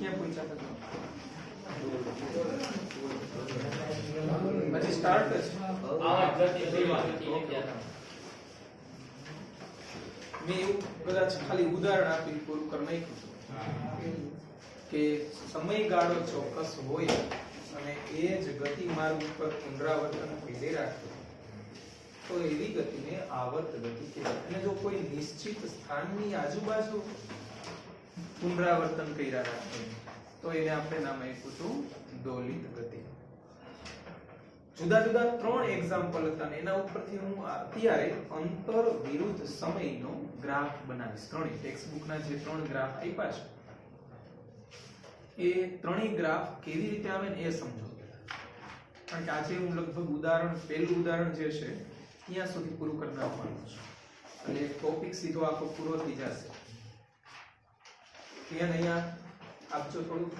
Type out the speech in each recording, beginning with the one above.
ક્યાં પહોંચ્યા હતા? પછી સ્ટાર્ટ જ મેં એવું કદાચ ખાલી ઉદાહરણ આપી પૂરું કરી નાખ્યું કે સમયગાળો ચોક્કસ હોય અને એ જ ગતિ માર્ગ ઉપર પુનરાવર્તન કરી રાખે તો એવી ગતિને આવર્ત ગતિ કહેવાય. અને જો કોઈ નિશ્ચિત સ્થાનની આજુબાજુ પુનરાવર્તન કર્યા રાખે તો એને આપણે નામ આપ્યું હતું દોલિત ગતિ. જુદા જુદા 3 એક્ઝામ્પલ હતા ને એના ઉપરથી હું અત્યારે અંતર વિરુદ્ધ સમયનો ગ્રાફ બનાવીશ. ત્રણેય ટેક્સ્ટ બુકના જે 3 ગ્રાફ આપ્યા છે એ ત્રણેય ગ્રાફ કેવી રીતે આવે ને એ સમજો. કારણ કે આજે હું લગભગ પહેલું ઉદાહરણ જે છે ત્યાં સુધી પૂરું કરી નાખવાનું છે એટલે ટોપિક સીધો આખો પૂરો થઈ જશે. અહીંયા આપજો થોડું.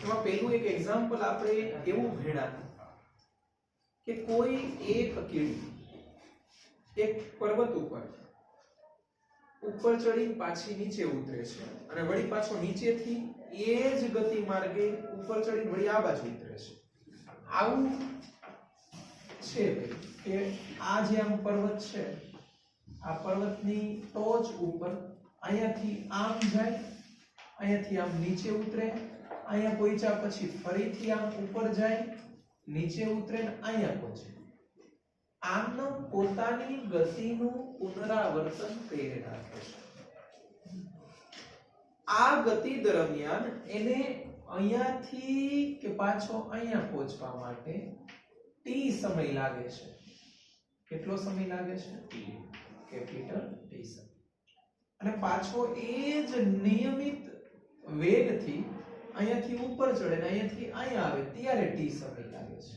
એમાં પહેલું એક એક્ઝામ્પલ આપણે એવું ભેળાનું કે કોઈ એક કીડી એક પર્વત ઉપર ચડી પાછી નીચે ઉતરે છે અને વળી પાછો નીચેથી એ જ ગતિ માર્ગે ઉપર ચડી વળી આ બાજુ ઉતરે છે. આવું છે કે આ જે આમ પર્વત છે આ પર્વતની ટોચ ઉપર અહીંયાથી આમ જાય, અહીંયાથી આમ નીચે ઉતરે, અહીંયા પહોંચ્યા પછી ફરીથી આમ ઉપર જાય, નીચે ઉતરે ને અહીંયા પહોંચે. આમનો પોતાની ગતિનું પુનરાવર્તન કરી રાખે છે. આ ગતિ દરમિયાન એને અહીંયાથી કે પાછો અહીંયા પહોંચવા માટે t સમય લાગે છે. કેટલો સમય લાગે છે? કેપિટલ t સમય. અને પાછો એ જ નિયમિત વેગથી અહીંયાથી ઉપર ચડે ને અહીંયાથી અહીંયા આવે ત્યારે t સમય લાગે છે.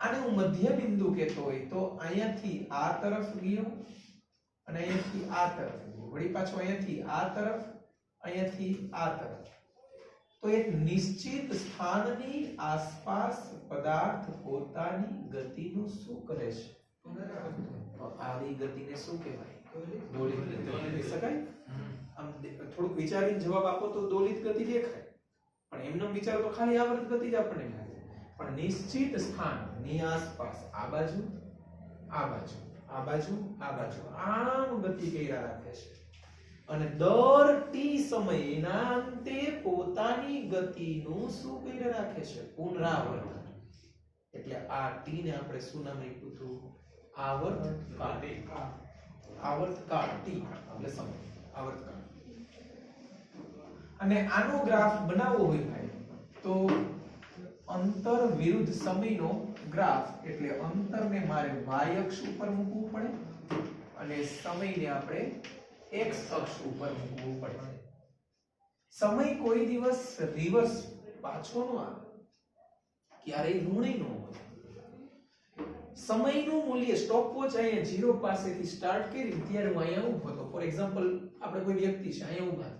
આને હું મધ્ય બિંદુ કહેતો હોય તો અહીંયાથી આ તરફ ગયો અને અહીંયાથી આ તરફ ગયો, વળી પાછો અહીંયાથી આ તરફ, અહીંયાથી આ તરફ. તો એક નિશ્ચિત સ્થાનની આસપાસ પદાર્થ પોતાની ગતિનું શું કરે છે? આવી ગતિને શું કહેવાય? દોલિત ગતિ કહી શકાય. આમ થોડુંક વિચારીને જવાબ આપો તો દોલિત ગતિ દેખાય, પણ એમનો વિચાર તો ખાલી આવર્ત ગતિ જ આપણને લાગે. પણ નિશ્ચિત સ્થાનની આસપાસ આ બાજુ, આ બાજુ, આ બાજુ, આ બાજુ આમ ગતિ કર્યા રાખે છે અને દર t સમયના અંતે પોતાની ગતિનું શું કર્યા રાખે છે? પુનરાવર્તન. એટલે આ t ને આપણે શું નામ આપ્યું હતું? આવર્તકાળ. આવર્તકાળ t એટલે સમય, આવર્તકાળ. અને આનો ગ્રાફ બનાવવો હોય ભાઈ તો અંતર વિરુદ્ધ સમયનો ગ્રાફ એટલે અંતરને મારે y અક્ષ ઉપર મૂકવું પડે અને સમયને આપણે x અક્ષ ઉપર મૂકવું પડે. સમય કોઈ દિવસ રિવર્સ પાછો ન આવે, ક્યારેય ઋણી ન હોય. સમયનું મૂલ્ય સ્ટોપવોચ અહીંયા 0 પાસેથી સ્ટાર્ટ કરી ત્યારે હું અહીંયા ઊભો હતો. ફોર એક્ઝામ્પલ આપણે કોઈ વ્યક્તિ છે અહીંયા ઊભા,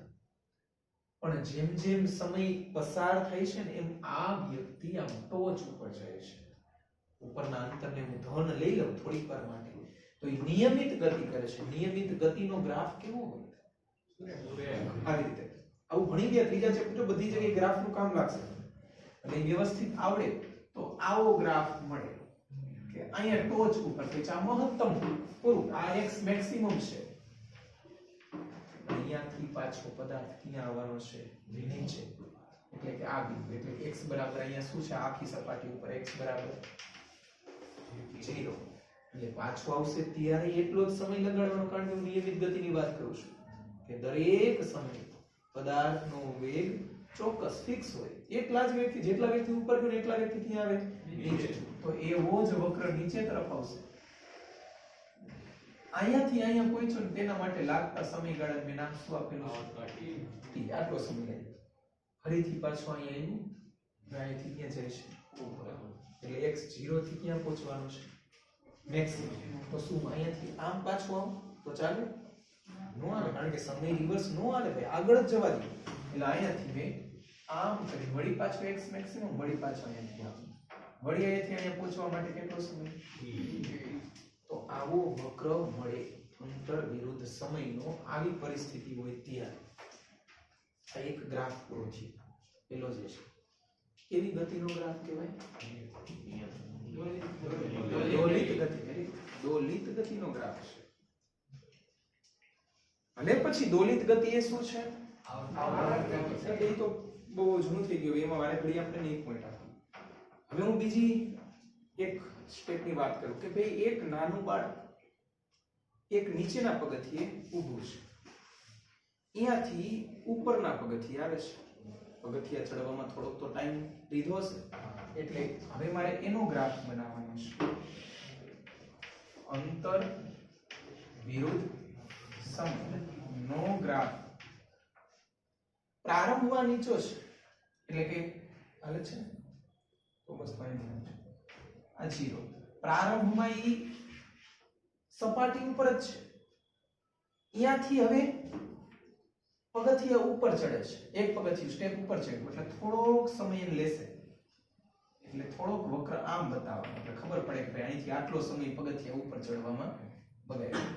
પણ જેમ જેમ સમય પસાર થાય છે ને એમ આ વ્યક્તિ આમ ટોચ ઉપર જાય છે. ઉપરના અંતરને હું ધન લઈ લઉં થોડીક વાર માટે તો એ નિયમિત ગતિ કરે છે. નિયમિત ગતિનો ગ્રાફ કેવો હોય? આવી રીતે. આવું ભણી ગયા ત્રીજા ચેપ્ટર બધી જગ્યાએ ગ્રાફનું કામ લાગશે. એટલે વ્યવસ્થિત આવડે તો આવો ગ્રાફ મળે કે અહીંયા ટોચ ઉપર છે આ મહત્તમ પૂરું, આ x મેક્સિમમ છે. અહીંયાથી પાછો પદાર્થ ક્યાં આવવાનો છે? નીચે. એટલે કે આ બિંદુ એટલે x બરાબર અહીંયા શું છે? આખી સપાટી ઉપર x બરાબર 0. એટલે પાછો આવશે ત્યારે એટલો જ સમય લગાડવાનો. કારણ કે હું નિયમિત ગતિની વાત કરું છું કે દરેક સમયે પદાર્થનો વેગ ચોક્કસ ફિક્સ હોય. એટલા જ વેગથી જેટલા વેગથી ઉપર ગયો એટલા વેગથી ત્યાં આવે નીચે. તો એવો જ વક્ર નીચે તરફ આવશે. અહીંયાથી અહીંયા પહોંચ્યો ને તેના માટે લાગતા સમયગાળા મેં નામ શું આપેલું છે? t. આટલો સમય લાગે. ફરીથી પાછો અહીંયા આવ્યું, અહીંયાથી ત્યાં જાય છે એટલે x 0 થી ક્યાં પહોંચવાનું છે? મેક્સિમમ. તો શું અહીંયાથી આમ પાછો આમ તો ચાલે? નો આવે, કારણ કે સમય રિવર્સ નો આવે ભાઈ, આગળ જ જવા દે. એટલે અહીંયાથી મેં આમ કરી વળી પાછો x મેક્સિમમ, વળી પાછો અહીંયાથી આમ, વળી અહીંયાથી અહીંયા પહોંચવા માટે કેટલો સમય? તો આવો વક્ર મળે અંતર વિરુદ્ધ સમયનો આવી પરિસ્થિતિ હોય ત્યારે. આ એક ગ્રાફ પૂરો છે પેલો જે છે કેવી ગતિનો ગ્રાફ કહેવાય દોલિત ગતિ વેરી દોલિત ગતિનો ગ્રાફ છે અને પછી દોલિત ગતિ એ શું છે એ તો બહુ જૂનું થઈ ગયું એમાં વારે ઘડી આપણે એક પોઈન્ટ આપો હવે હું બીજી એક સ્ટેપની વાત કરું કે ભાઈ એક નાનું બાળક એક નીચેના પગથિયે ઊભું છે અહીંયાથી ઉપરના પગથિયે આવે છે પગથિયા ચડવામાં થોડોક તો ટાઈમ લીધો હશે એટલે હવે મારે એનો ગ્રાફ બનાવવાનો છે અંતર વિરુદ્ધ સમય નો ગ્રાફ પ્રારંભમાં નીચો છે એટલે કે હાલે છે તો બસ પાણી આ 0 પ્રારંભમાં ઈ સપાટી ઉપર જ છે અહીંયાથી હવે પગથિયા ઉપર ચડે છે એક પગથિયું સ્ટેપ ઉપર છે એટલે થોડોક સમય લેશે એટલે થોડોક વક્ર આમ બતાવવાનો એટલે ખબર પડે કે અહીંથી આટલો સમય પગથિયા ઉપર ચડવામાં બગાડ્યો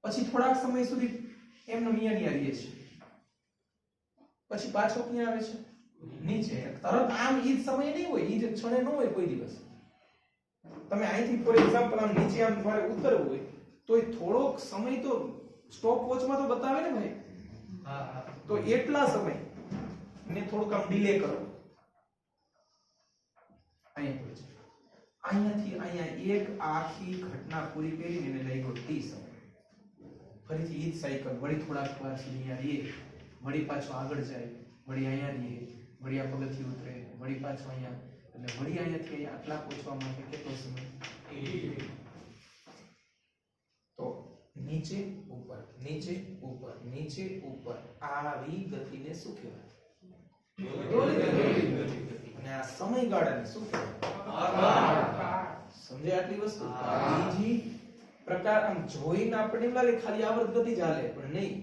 પછી થોડાક સમય સુધી એમનો મિયાની રહીએ છે પછી પાછો ક્યાં આવે છે નીચે તરત આમ ઈ સમય નહીં હોય ઈ ક્ષણે ન હોય કોઈ દિવસ તમે અહીંથી ફોર એક્ઝામ્પલ આમ નીચે આમ તમારે ઉતરવું હોય તોય થોડોક સમય તો સ્ટોપ વોચમાં તો બતાવે ને ભાઈ તો એટલા સમય ને થોડુંક આમ ડિલે કરો અહીંયાથી અહીંયા એક આખી ઘટના પૂરી કરીને એને લઈ ગયો ટી સમય ફરીથી ઈ જ સાયકલ વળી થોડાક વાર સુધી અહીંયા રહીએ વળી પાછો આગળ જાય વળી અહીંયા રહીએ વળી આ પગથી ઉતરે વળી પાછો અહીંયા એટલે વળી અહીંયાથી અહીંયા આટલા પહોંચવા માટે કેટલો સમય તો નીચે ઉપર નીચે ઉપર નીચે ઉપર આવી ગતિને શું કહેવાય અને આ સમયગાળાને શું કહેવાય સમજે આટલી વસ્તુ બીજી પ્રકાર આમ જોઈને આપણે એમ લાગે ખાલી આવર્ત ગતિ જ હાલે પણ નહીં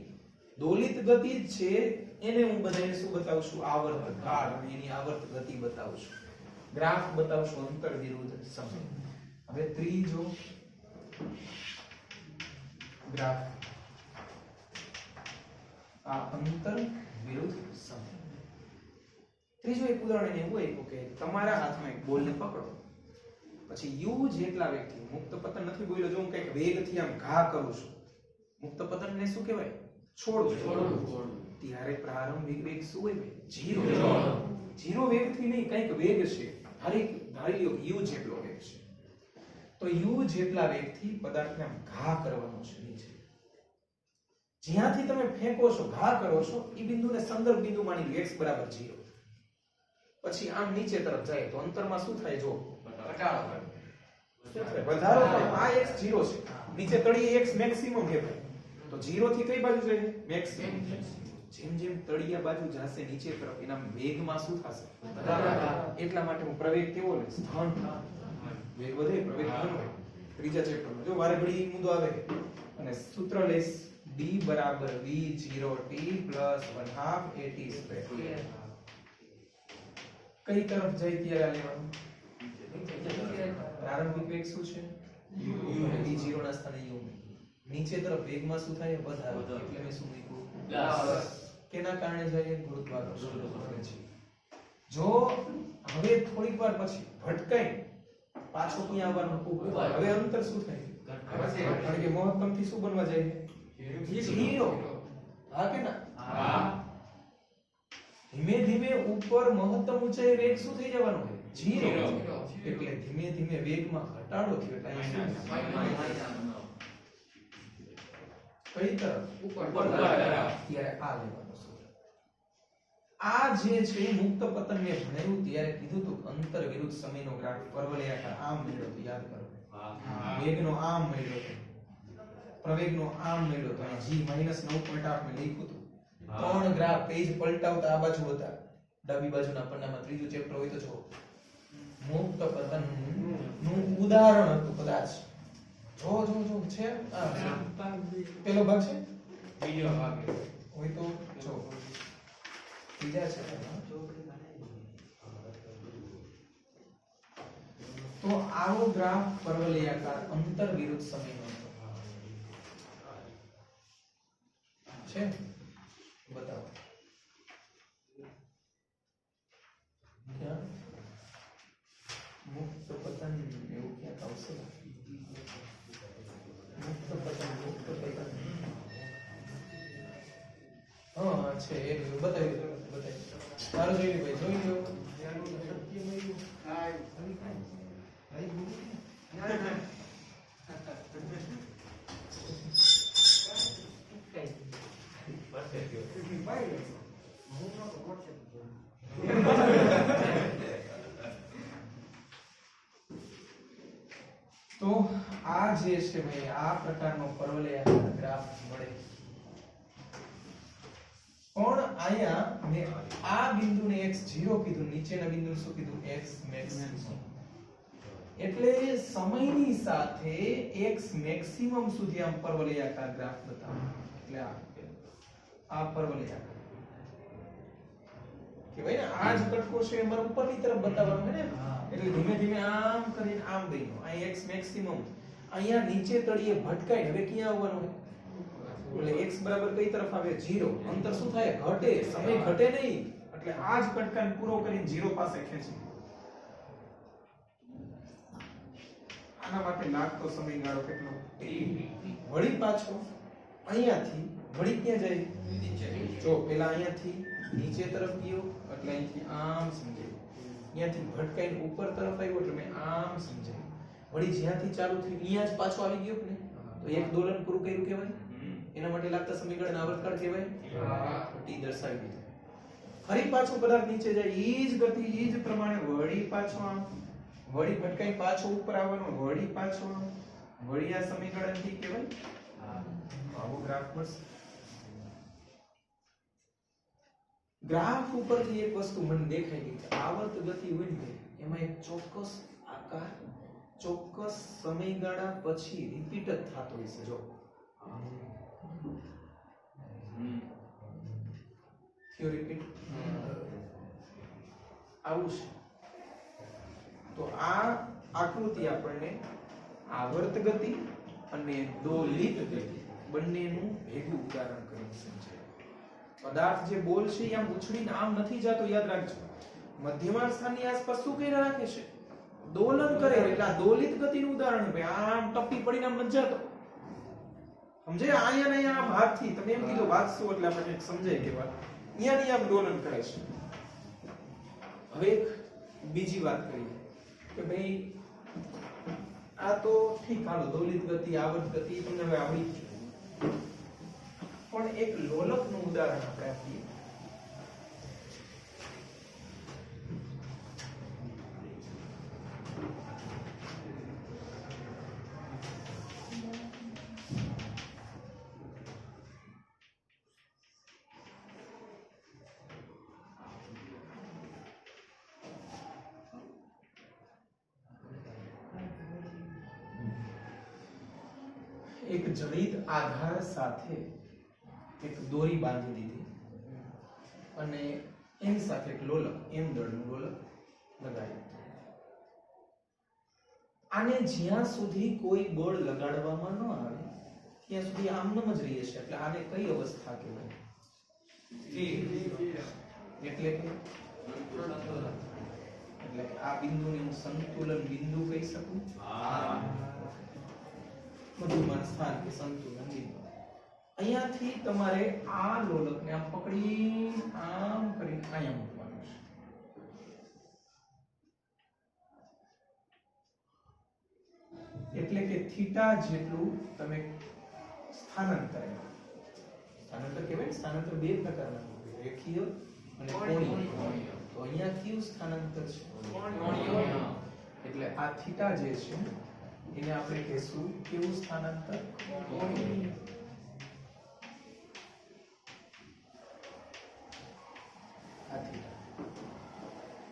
દોલિત ગતિ જ છે એને હું બધાને શું બતાવું છું આવર્ત કાળ અને એની આવર્ત ગતિ બતાવું છું ગ્રાફ બતાવું છું અંતર વિરુદ્ધ સમય હવે ત્રીજો ગ્રાફ આ અંતર વિરુદ્ધ સમય ત્રીજો એક ઉદાહરણ એવું આપ્યું કે તમારા હાથમાં એક બોલને પકડો પછી યુ જેટલા વેગથી મુક્ત પતન નથી બોલ્યો જો હું કઈક વેગથી આમ ઘા કરું છું મુક્ત પતનને શું કહેવાય છોડવું ત્યારે પ્રારંભિક વેગ શું હોય ભાઈ 0 વેગથી નહીં કઈક વેગ છે ધારી લો યુ જેટલો વેગ છે તો યુ જેટલા વેગથી પદાર્થને આમ ઘા કરવાનો છે નીચે જ્યાંથી તમે ફેંકો છો ઘા કરો છો એ બિંદુને સંદર્ભ બિંદુ માની લો x બરાબર 0 પછી આમ નીચે તરફ જાય તો અંતરમાં શું થાય જો ઘટાડો થાય વધારો થાય આ x 0 છે નીચે તળિયે x મેક્સિમમ છે તો 0 થી કઈ બાજુ જાય મેક્સિમમ જેમ જેમ તળિયા બાજુ જાશે નીચે તરફ એના વેગમાં શું થશે એટલા માટે હું પ્રવેગ કેવો લઈશ ધન વેગ વધે પ્રવેગ ધન હોય ત્રીજા ચેપ્ટરમાં જો વારે ઘડી મુદ્દો આવે અને સૂત્ર લઈશ d બરાબર v0t + 1/2 at2 કઈ તરફ જાય ત્યારે લેવાનું પ્રારંભિક વેગ શું છે v0 ના સ્થાને u નીચે તરફ વેગમાં શું થાય વધારો એટલે મેં શું મૂક્યું પ્લસ કેના કારણે જાય ગુરુત્વાકર્ષણ જો હવે થોડીક વાર પછી ભટકાઈ પાછો ક્યાં આવવાનું હવે અંતર શું થાય કારણ કે મહત્તમ થી શું બનવા જાય 0 હા કે ના હા ધીમે ધીમે ઉપર મહત્તમ ઊંચાઈ વેગ શું થઈ જવાનો છે 0 એટલે ધીમે ધીમે વેગમાં ઘટાડો થયો એટલે કઈ તરફ ઉપર ત્યારે આ લેવાનો સૂત્ર આ જે છે મુક્ત પતન ને ભણ્યું ત્યારે કીધું તો અંતર વિરુદ્ધ સમયનો ગ્રાફ પરવલયાકાર આમ મળ્યો તો યાદ કરો વેગનો આમ મળ્યો તો પ્રવેગનો આમ મળ્યો તો g -9.8 મેં લખ્યું હતું ત્રણ ગ્રાફ પેજ પલટાવતા આ બાજુ હતા ડાબી બાજુના પન્નામાં ત્રીજું ચેપ્ટર હોય તો જો મુક્ત પતન નું ઉદાહરણ હતું કદાચ જો છે પેલો ભાગ છે વિડિયો ભાગ હોય તો જો બીજા છે તો આવો ગ્રાફ પરવલયાકાર અંતર વિરુદ્ધ સમયનો છે બતાવો ક્યાં મુક્ત પતન એવું ક્યાંક આવશે મુક્ત પતન હા છે એ બતાવી સારું જોઈ લે ભાઈ જોઈ લો તો આ જે છે ભાઈ આ પ્રકારનો પરવલયાકાર ગ્રાફ મળે પણ આયા મેં આ બિંદુને x0 કીધું નીચેના બિંદુને શું કીધું x મેક્સિમમ એટલે સમયની સાથે x મેક્સિમમ સુધી આમ પરવલયાકાર ગ્રાફ બતાવો એટલે આ પરવલયાકાર કે ભાઈ આ જ કટકો છે અમાર ઉપરની તરફ બતાવવાનું છે ને એટલે ધીમે ધીમે આમ કરીને આમ ગયો આ x મેક્સિમમ અહીંયા નીચે તળિયે ભટકાય હવે ક્યાં આવવાનું એટલે x બરાબર કઈ તરફ આવે 0 અંતર શું થાય ઘટે સમય ઘટે નહીં એટલે આ જ કટકાને પૂરો કરીને 0 પાસે ખેંચી આના માટે લાગતો સમયગાળો કેટલો વળી પાછો અહીંયાથી વળી ક્યાં જાય નીચે જો પેલા અહીંયાથી નીચે તરફ ગયો એટલે અહીંથી આમ સમજાય અહીંયાથી ભટકાઈને ઉપર તરફ આવ્યો એટલે મેં આમ સમજાય વળી જ્યાંથી ચાલુ થયું અહીંયા જ પાછો આવી ગયો ને તો એક દોલન પૂરું કર્યું કહેવાય એના માટે લાગતા સમીકરણ આવર્તકાળ કહેવાય t દર્શાવી દીધું ફરી પાછો પદાર્થ નીચે જાય ઈ જ ગતિ ઈ જ પ્રમાણે વળી પાછો આમ વળી ભટકાઈ પાછો ઉપર આવવાનો વળી પાછો આમ વળી આ સમીકરણથી કહેવાય આવો ગ્રાફ મળશે ગ્રાફ ઉપરથી એક વસ્તુ મને દેખાઈ ગઈ કે આવર્ત ગતિ હોય ને એમાં એક ચોક્કસ આકાર ચોક્કસ સમયગાળા પછી રિપીટ જ થતો હોય છે જો રિપીટ આવું છે તો આ આકૃતિ આપણને આવર્ત ગતિ અને દોલિત ગતિ બંનેનું ભેગું ઉદાહરણ કરીને સમજાય પદાર્થ જે બોલ છે આમ ઉછળીને આમ નથી જતો યાદ રાખજો મધ્યમાં સ્થાનની આસપાસ શું કરી રાખે છે દોલન કરે એટલે આ દોલિત ગતિનું ઉદાહરણ છે આમ ટપ્પી પડીને આમ નથી જતો સમજે અહીંયા ને અહીંયા આમ હાથથી તમે એમ કીધું વાંચશો એટલે આપણને સમજાય કે વાત અહીંયાની આમ દોલન કરે છે હવે એક બીજી વાત કરીએ કે ભાઈ આ તો ઠીક હાલો દોલિત ગતિ આવર્ત ગતિ તમને હવે આવડી પણ એક લોલકનું ઉદાહરણ આપણે આપીએ એક જડિત આધાર સાથે એક દોરી બાંધી દીધી અને એની સાથે એક લોલક m દળનું લોલક લગાવ્યું આને જ્યાં સુધી કોઈ બળ લગાડવામાં ન આવે ત્યાં સુધી આમનમ જ રહે છે એટલે આને કઈ અવસ્થા કહેવાય એટલે કે આ બિંદુને હું સંતુલન બિંદુ કહી શકું મધ્યમાં સ્થાન કે સંતુલન બિંદુ અહીંયાથી તમારે આ લોલકને આમ પકડી આમ કરી અહીંયા મૂકવાનું છે એટલે કે થીટા જેટલું તમે સ્થાનાંતર કહેવાય સ્થાનાંતર બે પ્રકારના રેખીય અને કોણીય તો અહીંયા કયું સ્થાનાંતર છે કોણીય એટલે આ થીટા જે છે એને આપણે કહેશું કેવું સ્થાનાંતર કોણીય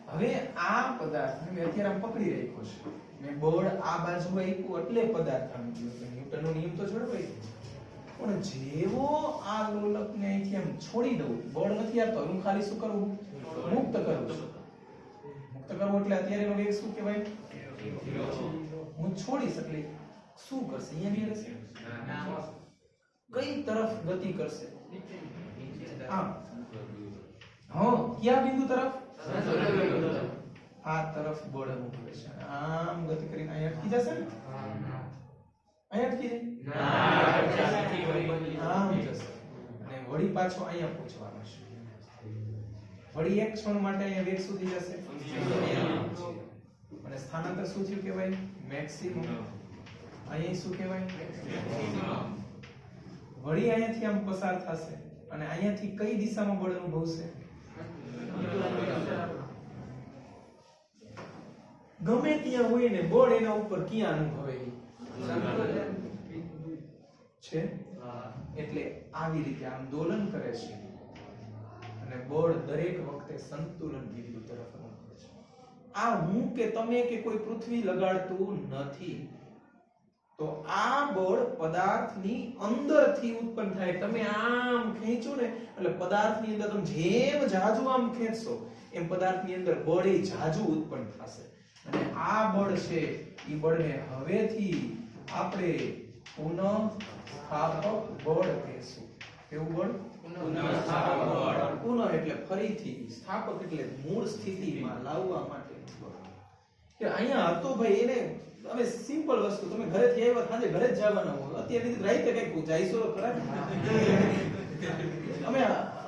હવે આ પદાર્થને મેં અત્યારે આમ પકડી રાખ્યો છે મેં બળ આ બાજુ આપ્યું એટલે પદાર્થ આમ ગયો ન્યૂટનનો નિયમ તો જળવાઈ પણ જેવો આ લોલકને અહીંથી આમ છોડી દઉં બળ નથી આપતો હું ખાલી શું કરું મુક્ત કરું છું મુક્ત કરવું એટલે અત્યારે એનો વેગ શું કહેવાય હું છોડીશ એટલે શું કરશે અહીંયા નહીં રહેશે કઈ તરફ ગતિ કરશે આમ હા ક્યાં બિંદુ તરફ આ તરફ બળ મૂકે છે, આમ ગતિ કરીને અહીંયા અટકી જશે ને, અહીંયા અટકી જાય, આમ જશે અને વળી પાછો અહીંયા પહોંચવાનો છે, વળી એક ક્ષણ માટે અહીંયા વેગ સુધી જશે અને સ્થાનાંતર શું થયું કહેવાય? મેક્સિમમ. અહીંયા શું કહેવાય? વળી અહીંયાથી આમ પસાર થશે અને અહીંયાથી કઈ દિશામાં બળ અનુભવશે? ગમે ત્યાં હોય ને બળ એના ઉપર ક્યાં અનુભવે છે? એટલે આવી રીતે આંદોલન કરે છે અને બળ દરેક વખતે સંતુલન બિંદુ તરફ અનુભવે છે. આ હું કે તમે કે કોઈ પૃથ્વી લગાડતું નથી, તો આ બળ પદાર્થની અંદરથી ઉત્પન્ન થાય. તમે આમ ખેંચો ને એટલે પદાર્થની અંદર તમે જેમ જાજુ આમ ખેંચશો એમ પદાર્થની અંદર બળ એ જાજુ ઉત્પન્ન થશે અને આ બળ છે એ બળને હવેથી આપણે પુનઃસ્થાપક બળ કહેશું. કેવું બળ? પુનઃસ્થાપક બળ. પુનઃ એટલે ફરીથી, સ્થાપક એટલે મૂળ સ્થિતિમાં લાવવા માટે. કે અહીંયા હતો ભાઈ એને હવે સિમ્પલ વસ્તુ, તમે ઘરેથી આવ્યા સાંજે ઘરે જ જવાના હો, અત્યારે રાઈતે કઈક જઈશો ખરા? અમે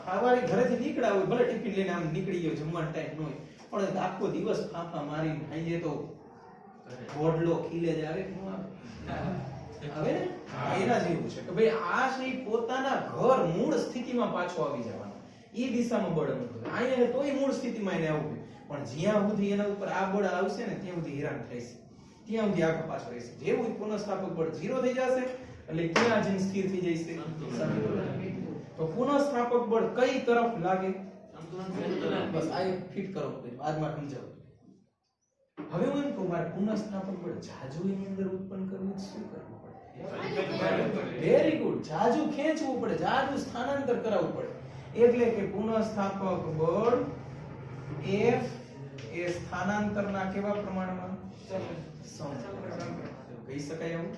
સવારે ઘરેથી નીકળ્યા હોય, ભલે ટિફિન લઈને આમ નીકળી ગયો, જમવાનો ટાઈમ ન હોય, પણ આખો દિવસ ફાંફા મારીને સાંજે તો હોડલો ખીલે જ આવે કે ન આવે ને? એના જેવું છે કે ભાઈ આ છે પોતાના ઘર મૂળ સ્થિતિમાં પાછો આવી જવાનો, એ દિશામાં બળ અનુભવે. અહીંયા તોય મૂળ સ્થિતિમાં એને આવવું, પણ જ્યાં સુધી એના ઉપર આ બળ આવશે ને ત્યાં સુધી હેરાન થઈશ, ત્યાં સુધી આગળ પાછળ રહેશે. જેવું પુનઃસ્થાપક બળ 0 થઈ જશે એટલે ક્યાં જઈને સ્થિર થઈ જશે? તો પુનઃસ્થાપક બળ કઈ તરફ લાગે? બસ આ ફિટ કરો, બાદમાં સમજાવું. હવે હું એમ કહું મારે પુનઃસ્થાપક બળ જાજુ એની અંદર ઉત્પન્ન કરવું શું કરવું પડે? વેરી ગુડ, જાજુ ખેંચવું પડે, જાજુ સ્થાનાંતર કરાવવું પડે. એટલે કે પુનઃસ્થાપક બળ F એ સ્થાનાંતરના કેવા પ્રમાણમાં? કહી શકાય એવું?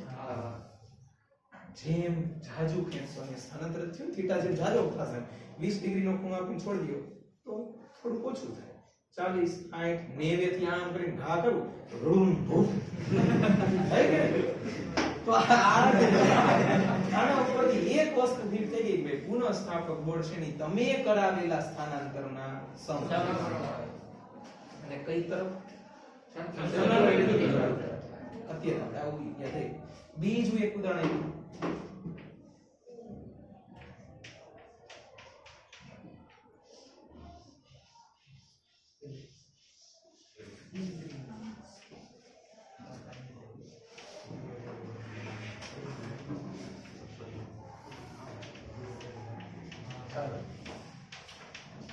જેમ જાજુ ખેંચશો અને સ્થાનાંતર થયું થીટા જેમ જાજો થશે, 20 ડિગ્રીનો ખૂણો આપીને છોડી દો તો થોડું ઓછું થાય, 40 60 90 થી આમ કરીને ઘા કરું રૂમ ભૂ થાય કે? તો આના ઉપરથી એક વસ્તુ ફિટ થઈ ગઈ ભાઈ, પુનઃસ્થાપક બળ છે ની તમે કરાવેલા સ્થાનાંતરના સમપ્રમાણ. અને કઈ તરફ? અત્યારે આવું યાદ રહે. બીજું એક ઉદાહરણ આપ્યું,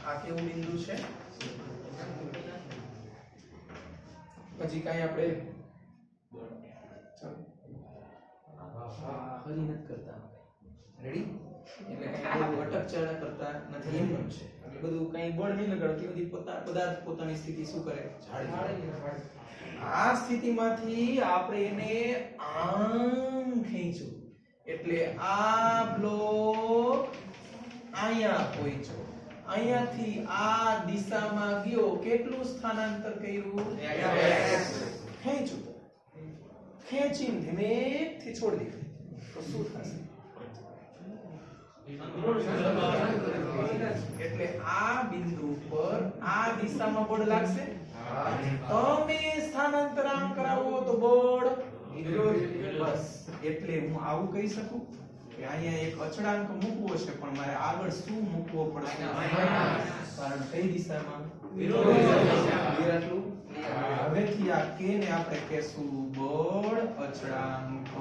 આ કેવું બિંદુ છે? પછી કઈ આપણે હરી નથી કરતા, રેડી? એટલે કઈ બહુ અટકચાળા કરતા નથી, એમ છે. એટલે બધું કઈ બળ નહીં લગાડતી, બધી પદાર્થ પોતાની સ્થિતિ શું કરે? જાળવી. આ સ્થિતિમાંથી આપણે એને આમ ખેંચો એટલે આ બ્લોક અહીંયા પહોંચ્યો, અહીંયાથી આ દિશામાં ગયો, કેટલું સ્થાનાંતર કર્યું? ખેંચ્યું, ખેંચીને ધીમેથી છોડી દીધું તો શું થશે? એટલે આ બિંદુ પર આ દિશામાં બળ લાગશે. તમે સ્થાનાંતર આમ કરાવો તો બળ બસ. એટલે હું આવું કહી શકું કે અહીંયા એક અચળાંક મૂકવો છે, પણ મારે આગળ શું મૂકવો પડશે? કારણ કઈ દિશામાં? વિરુદ્ધ. હવેથી આ k ને આપણે કહેશું બળ અચળાંક.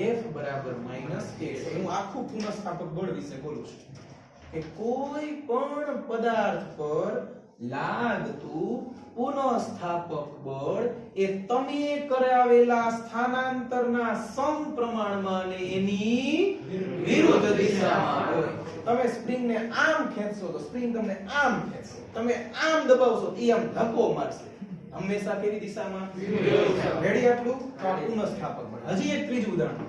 F બરાબર -k. હું આખું પુનઃસ્થાપક બળ વિશે બોલું છું કે કોઈ પણ પદાર્થ પર લાગતું પુનઃસ્થાપક બળ એ તમે કરાવેલા સ્થાનાંતરના સમપ્રમાણમાં અને એની વિરુદ્ધ દિશામાં હોય. તમે સ્પ્રિંગને આમ ખેંચશો તો સ્પ્રિંગ તમને આમ ખેંચશે, તમે આમ દબાવશો તો એ આમ ધક્કો મારશે. હંમેશા કેવી દિશામાં? રેડી? આટલું તો આ પુનઃસ્થાપક બળ. હજી એક ત્રીજું ઉદાહરણ,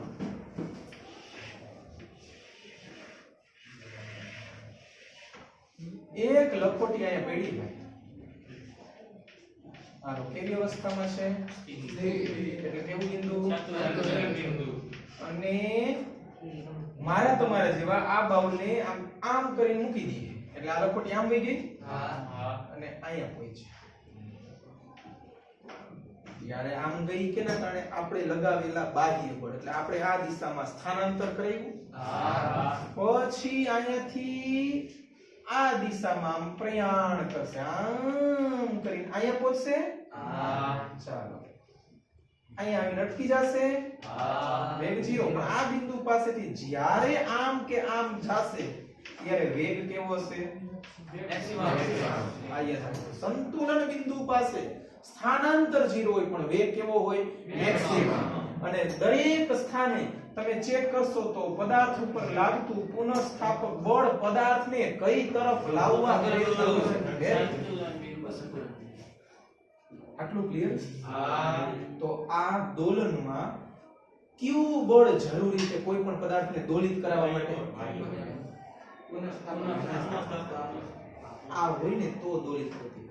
એક લખોટી અહીંયા પડી ભાઈ હાલો કેવી અવસ્થામાં છે એટલે કેવું બિંદુ અને મારા તમારા જેવા આ બાઉલને આમ આમ કરીને મૂકી દઈએ એટલે આ લખોટી આમ વહી ગઈ અને અહીંયા પહોંચી ત્યારે આમ ગઈ કે ના કારણે આપણે લગાવેલા બાહ્ય બળ એટલે આપણે આ દિશામાં સ્થાનાંતર કર્યું પછી અહીંયાથી આ દિશામાં આમ પ્રયાણ કરશે આમ કરીને અહીંયા પહોંચશે ચાલો અહીંયા આવીને અટકી જશે વેગ 0 પણ આ બિંદુ પાસેથી જ્યારે આમ કે આમ જાશે ત્યારે વેગ કેવો હશે સંતુલન બિંદુ પાસે સ્થાનાંતર 0 હોય પણ વેગ કેવો હોય મેક્સિમમ અને દરેક સ્થાને તમે ચેક કરશો તો પદાર્થ ઉપર લાગતું પુનઃસ્થાપક બળ પદાર્થને કઈ તરફ લાવવા પ્રયત્ન કરે આટલું ક્લિયર તો આ દોલનમાં કયું બળ જરૂરી છે કોઈ પણ પદાર્થને દોલિત કરાવવા માટે આ હોય ને તો દોલિત થતી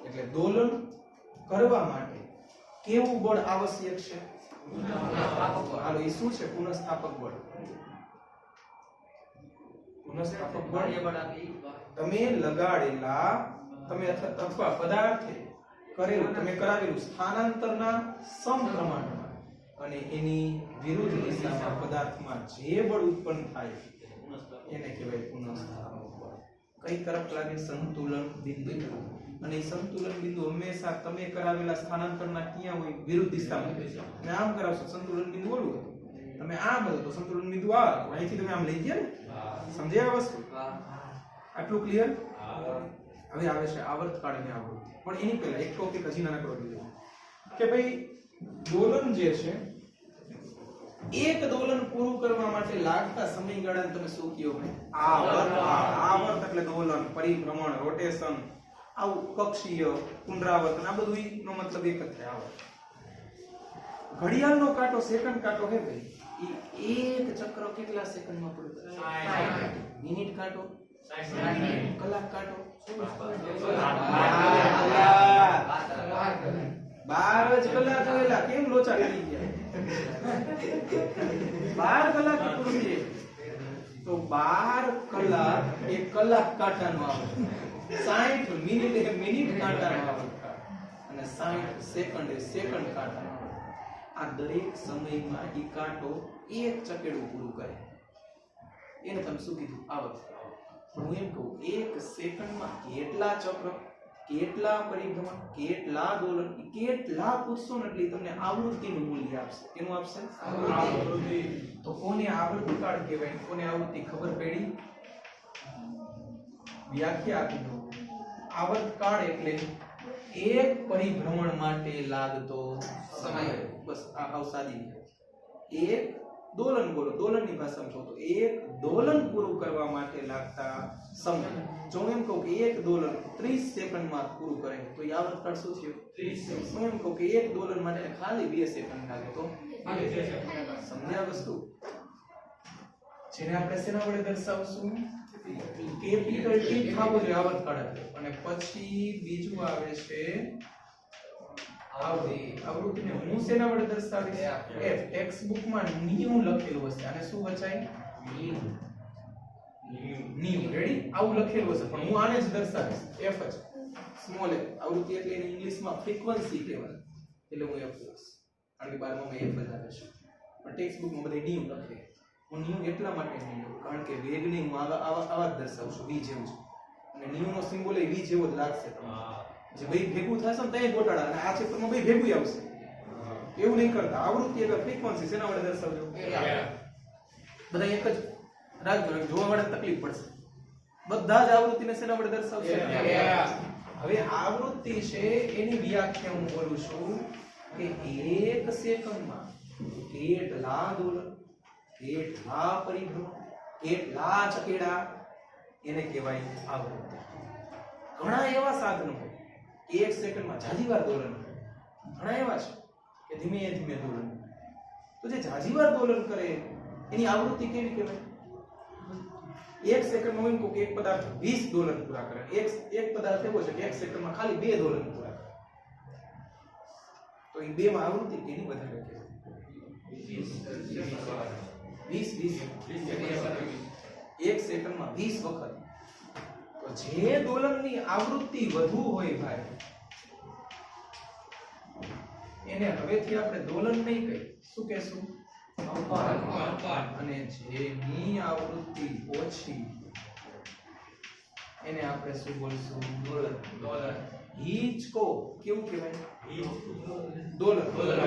એટલે દોલન કરવા માટે કેવું બળ આવશ્યક છે હાલો એ શું છે પુનઃસ્થાપક બળ પુનઃસ્થાપક બળ તમે લગાડેલા તમે અથવા પદાર્થે કરેલું તમે કરાવેલું સ્થાનાંતરના સમપ્રમાણમાં અને એની વિરુદ્ધ દિશામાં પદાર્થમાં જે બળ ઉત્પન્ન થાય એને કહેવાય પુનઃસ્થાપક બળ કઈ તરફ લાગે સંતુલન બિંદુ અને સંતુલન બિંદુ હંમેશા તમે કરાવેલા સ્થાનાંતરના ક્યાં હોય વિરુદ્ધ દિશામાં તમે આમ કરાવશો સંતુલન બિંદુ ઓલું હતું તમે આમ હતો તો સંતુલન બિંદુ આ અહીંથી તમે આમ લઈ ગયા ને સમજ્યા વસ્તુ આટલું ક્લિયર હવે આવે છે આવર્તકાળ અને આવૃત્તિ પણ એની પહેલા એક ટોપિક હજી નાનકડો લીધો કે ભાઈ દોલન જે છે એક દોલન પૂરું કરવા માટે લાગતા સમયગાળાને તમે શું કહો ભાઈ આવર્ત એટલે દોલન પરિભ્રમણ રોટેશન આવું કક્ષીય પુનરાવર્તન આ બધું નો મતલબ એક જ થાય આવર્ત ઘડિયાળનો કાંટો સેકન્ડ કાંટો હે ભાઈ એક ચક્ર કેટલા સેકન્ડમાં પૂરું થાય મિનિટ કાંટો કલાક કાંટો 12 કલાક થયેલા કેમ લોચા કરી ગયા 12 કલાક પૂરું છે તો 12 કલાક એક કલાક કાંટાનો આવે 60 મિનિટ એ મિનિટ કાંટાનો આવે અને 60 સેકન્ડ એ સેકન્ડ કાંટાનો આવે આ દરેક સમયમાં ઈ કાંટો એક ચકેડું પૂરું કરે એને તમે શું કીધું આવર્ત હું એમ કહું એક સેકન્ડમાં કેટલા ચક્ર કેટલા પરિભ્રમણ કેટલા દોલન કેટલા પૂછશો ને એટલે તમને આવૃત્તિનું મૂલ્ય આપશે કેનું આપશે આવૃત્તિ તો કોને આવૃત્તિકાળ કહેવાય કોને આવૃત્તિ ખબર પડી વ્યાખ્યા આપી દો આવર્તકાળ એટલે એક પરિભ્રમણ માટે લાગતો સમય બસ આ સાદી એક દોલન બોલો દોલનની ભાષામાં કહો તો એક દોલન પૂરું કરવા માટે લાગતા સમય જો એમ કહું કે એક દોલન 30 સેકન્ડમાં પૂરું કરે તો એ આવર્તકાળ શું થયો 30 સેકન્ડ હું એમ કહું કે એક દોલન માટે ખાલી 2 સેકન્ડ લાગે તો સમજ્યા વસ્તુ જેને આપણે શેના વડે દર્શાવશું કેપિટલ ટી ખાવો જોઈએ આવર્તકાળ અને પછી બીજું આવે છે આવૃત્તિને હું શેના વડે દર્શાવીશ f ટેક્સ્ટ બુકમાં નિયમ લખેલું હશે અને શું વચાય નિયમ રેડી આવું લખેલું હશે પણ હું આને જ દર્શાવીશ f જ સ્મોલ f આવૃત્તિ એટલે એને ઇંગ્લિશમાં ફ્રીક્વન્સી કહેવાય એટલે હું f લખીશ કારણ કે 12 માં f જ આવે છે પણ ટેક્સ્ટ બુકમાં બધે નિયમ લખે હું નિયમ એટલા માટે નહીં લઉં કારણ કે વેગને હું આવા જ દર્શાવું છું v જેવું છે અને નિયમનો સિમ્બોલ એ v જેવો જ લાગશે તમને જે બે ભેગું થશે ને તઈ ગોટાળા અને આ ચિત્રમાં બે ભેગું આવશે એવું નહીં કરતા આવૃત્તિ એટલે ફ્રીક્વન્સી શેના વડે દર્શાવજો બધા એક જ રાખજો જોવા માટે તકલીફ પડશે બધા જ આવૃત્તિને શેના વડે દર્શાવશે હવે આવૃત્તિ છે એની વ્યાખ્યા હું કરું છું કે એક સેકન્ડમાં કેટલા દોલન કેટલા પરિભ્રમણ કેટલા ચકેડા એને કહેવાય આવૃત્તિ ઘણા એવા સાધનો એક સેકન્ડમાં જાજીવાર દોલન ઘણા એવા છે કે ધીમે ધીમે દોલન તો જે જાજીવાર દોલન કરે એની આવૃત્તિ કેવી કહેવાય એક સેકન્ડમાં હું એમ કહું કે એક પદાર્થ 20 દોલન પૂરા કરે. એક પદાર્થ એવો છે કે એક સેકન્ડમાં ખાલી 2 દોલન પૂરા કરે. તો એ બે માં આવૃત્તિ કેની વધારે છે? 20 એક સેકન્ડમાં 20 વખત. તો જે દોલનની આવૃત્તિ વધુ હોય ભાઈ એને હવેથી આપણે દોલન નહીં કહીએ. શું કહેશું? કંપન. અને જેની આવૃત્તિ ઓછી એને આપણે શું બોલશું? દોલન. હિંચકો કેવું કહેવાય? દોલન. પણ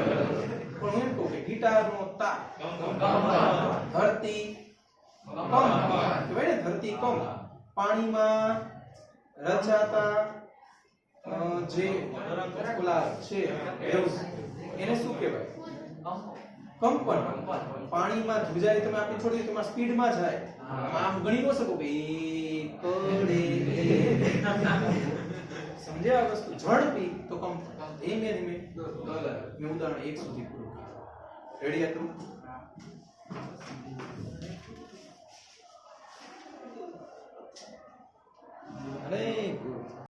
હું એમ કહું કે ગિટારનો તાર ધરતી કંપ કહેવાય ને. ધરતી કંપ. પાણીમાં રચાતા જે ઓલા છે એને શું કહેવાય? કંપન. પાણીમાં ધ્રુજારી તમે આપી છોડી તમારા સ્પીડમાં જાય, આમ ગણી ન શકો કે સમજ્યા આ વસ્તુ? ઝડપી તો કંપન, ધીમે ધીમે ડોલર. મેં ઉદાહરણ 1 સુધી પૂરું કર્યું. રેડી હતું?